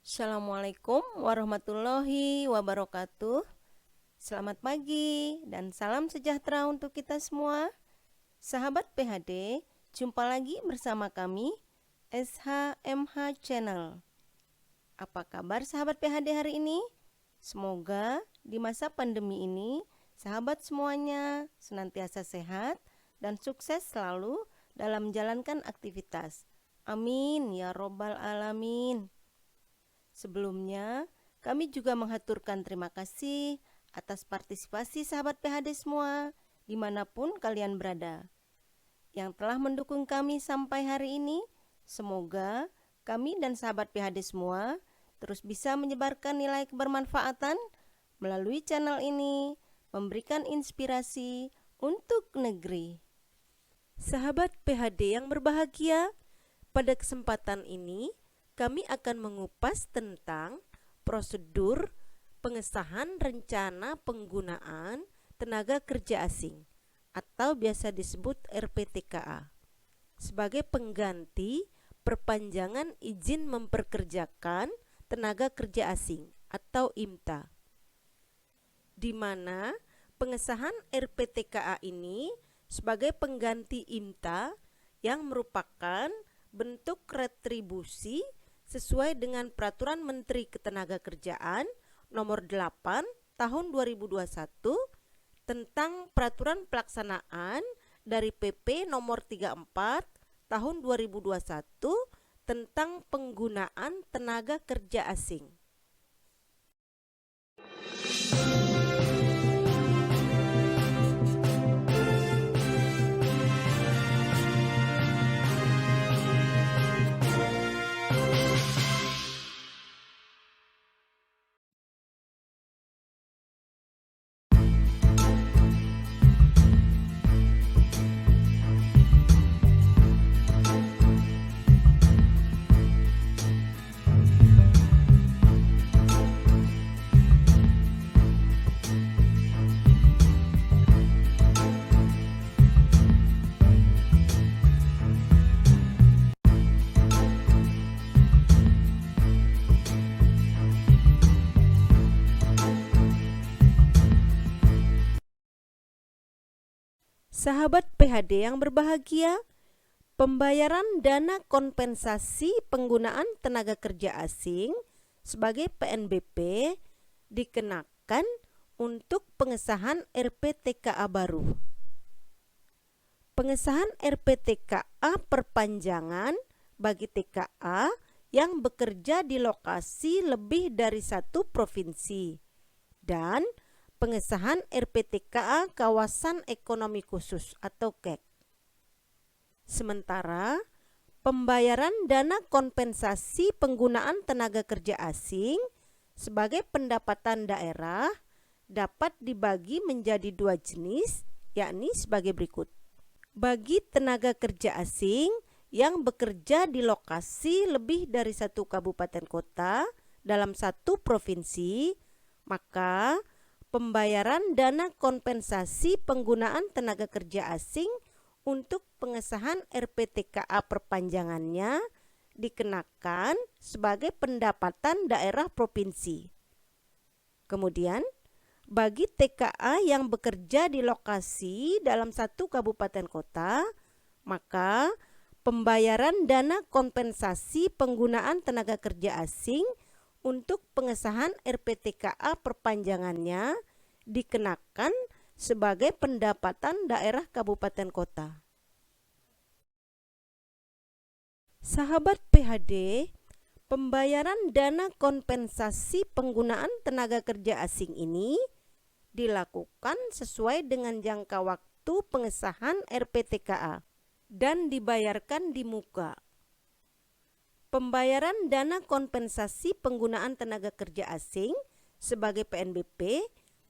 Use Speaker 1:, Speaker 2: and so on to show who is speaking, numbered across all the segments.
Speaker 1: Assalamualaikum warahmatullahi wabarakatuh. Selamat pagi dan salam sejahtera untuk kita semua. Sahabat PHD, jumpa lagi bersama kami SHMH Channel. Apa kabar sahabat PHD hari ini? Semoga di masa pandemi ini sahabat semuanya senantiasa sehat dan sukses selalu dalam menjalankan aktivitas. Amin ya robbal alamin. Sebelumnya, kami juga menghaturkan terima kasih atas partisipasi sahabat PHD semua, dimanapun kalian berada, yang telah mendukung kami sampai hari ini. Semoga kami dan sahabat PHD semua terus bisa menyebarkan nilai kebermanfaatan melalui channel ini, memberikan inspirasi untuk negeri. Sahabat PHD yang berbahagia, pada kesempatan ini kami akan mengupas tentang prosedur pengesahan rencana penggunaan tenaga kerja asing atau biasa disebut RPTKA sebagai pengganti perpanjangan izin memperkerjakan tenaga kerja asing atau IMTA, di mana pengesahan RPTKA ini sebagai pengganti IMTA yang merupakan bentuk retribusi sesuai dengan Peraturan Menteri Ketenagakerjaan Nomor 8 Tahun 2021 tentang Peraturan Pelaksanaan dari PP Nomor 34 Tahun 2021 tentang penggunaan tenaga kerja asing. Sahabat PHD yang berbahagia, pembayaran dana kompensasi penggunaan tenaga kerja asing sebagai PNBP dikenakan untuk pengesahan RPTKA baru. Pengesahan RPTKA perpanjangan bagi TKA yang bekerja di lokasi lebih dari satu provinsi dan pengesahan RPTKA Kawasan Ekonomi Khusus atau KEK. Sementara, pembayaran dana kompensasi penggunaan tenaga kerja asing sebagai pendapatan daerah dapat dibagi menjadi dua jenis, yakni sebagai berikut. Bagi tenaga kerja asing yang bekerja di lokasi lebih dari satu kabupaten kota dalam satu provinsi, maka pembayaran dana kompensasi penggunaan tenaga kerja asing untuk pengesahan RPTKA perpanjangannya dikenakan sebagai pendapatan daerah provinsi. Kemudian, bagi TKA yang bekerja di lokasi dalam satu kabupaten kota, maka pembayaran dana kompensasi penggunaan tenaga kerja asing untuk pengesahan RPTKA perpanjangannya dikenakan sebagai pendapatan daerah kabupaten kota. Sahabat PHD, pembayaran dana kompensasi penggunaan tenaga kerja asing ini dilakukan sesuai dengan jangka waktu pengesahan RPTKA dan dibayarkan di muka. Pembayaran dana kompensasi penggunaan tenaga kerja asing sebagai PNBP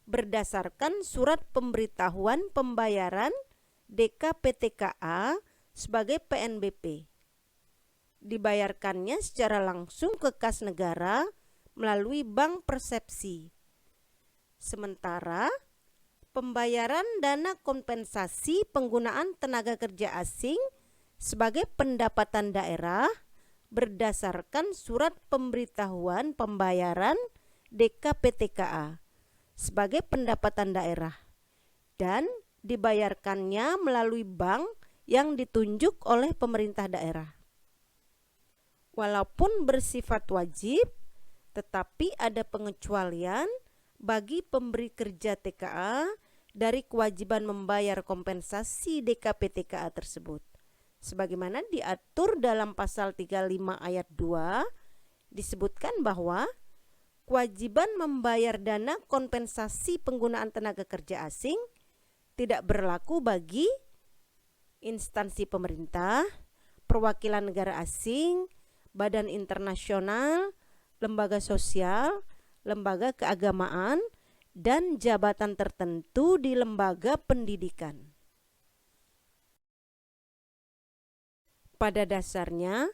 Speaker 1: berdasarkan surat pemberitahuan pembayaran DKPTKA sebagai PNBP. Dibayarkannya secara langsung ke kas negara melalui bank persepsi. Sementara, pembayaran dana kompensasi penggunaan tenaga kerja asing sebagai pendapatan daerah berdasarkan surat pemberitahuan pembayaran DKPTKA sebagai pendapatan daerah dan dibayarkannya melalui bank yang ditunjuk oleh pemerintah daerah. Walaupun bersifat wajib, tetapi ada pengecualian bagi pemberi kerja TKA dari kewajiban membayar kompensasi DKPTKA tersebut. Sebagaimana diatur dalam pasal 35 ayat 2, disebutkan bahwa kewajiban membayar dana kompensasi penggunaan tenaga kerja asing tidak berlaku bagi instansi pemerintah, perwakilan negara asing, badan internasional, lembaga sosial, lembaga keagamaan, dan jabatan tertentu di lembaga pendidikan. Pada dasarnya,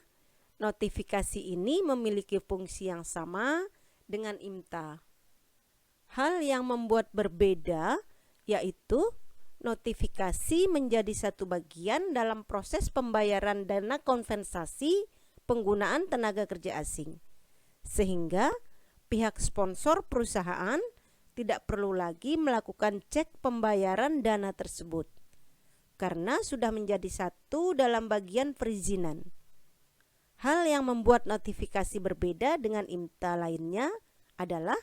Speaker 1: notifikasi ini memiliki fungsi yang sama dengan IMTA. Hal yang membuat berbeda yaitu notifikasi menjadi satu bagian dalam proses pembayaran dana kompensasi penggunaan tenaga kerja asing, sehingga pihak sponsor perusahaan tidak perlu lagi melakukan cek pembayaran dana tersebut karena sudah menjadi satu dalam bagian perizinan. Hal yang membuat notifikasi berbeda dengan IMTA lainnya adalah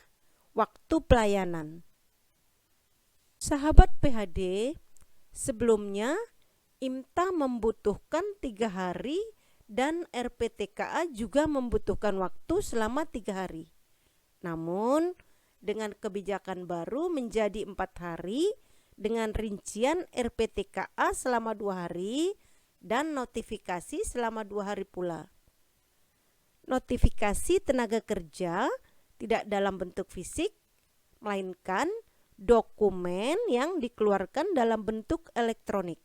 Speaker 1: waktu pelayanan. Sahabat PHD, sebelumnya IMTA membutuhkan 3 hari dan RPTKA juga membutuhkan waktu selama 3 hari. Namun, dengan kebijakan baru menjadi 4 hari dengan rincian RPTKA selama 2 hari dan notifikasi selama 2 hari pula. Notifikasi tenaga kerja tidak dalam bentuk fisik, melainkan dokumen yang dikeluarkan dalam bentuk elektronik.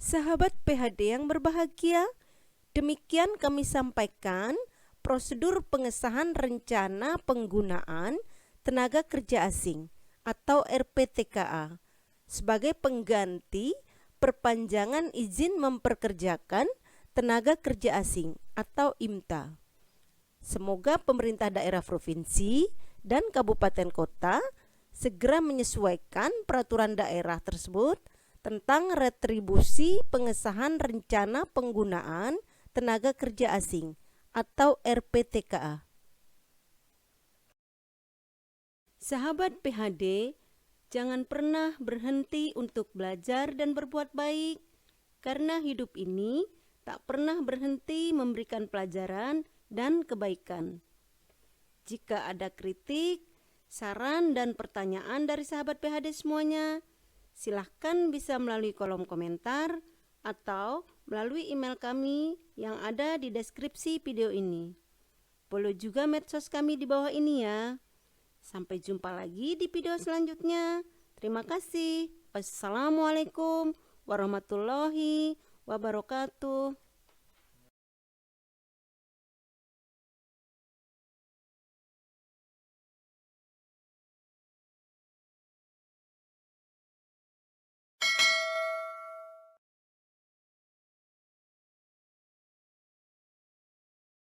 Speaker 1: Sahabat PHD yang berbahagia, demikian kami sampaikan prosedur pengesahan rencana penggunaan tenaga kerja asing atau RPTKA sebagai pengganti perpanjangan izin memperkerjakan tenaga kerja asing atau IMTA. Semoga pemerintah daerah provinsi dan kabupaten kota segera menyesuaikan peraturan daerah tersebut tentang retribusi pengesahan rencana penggunaan tenaga kerja asing atau RPTKA. Sahabat PHD, jangan pernah berhenti untuk belajar dan berbuat baik, karena hidup ini tak pernah berhenti memberikan pelajaran dan kebaikan. Jika ada kritik, saran, dan pertanyaan dari sahabat PHD semuanya, silahkan bisa melalui kolom komentar atau melalui email kami yang ada di deskripsi video ini. Follow juga medsos kami di bawah ini ya. Sampai jumpa lagi di video selanjutnya. Terima kasih. Wassalamualaikum warahmatullahi wabarakatuh.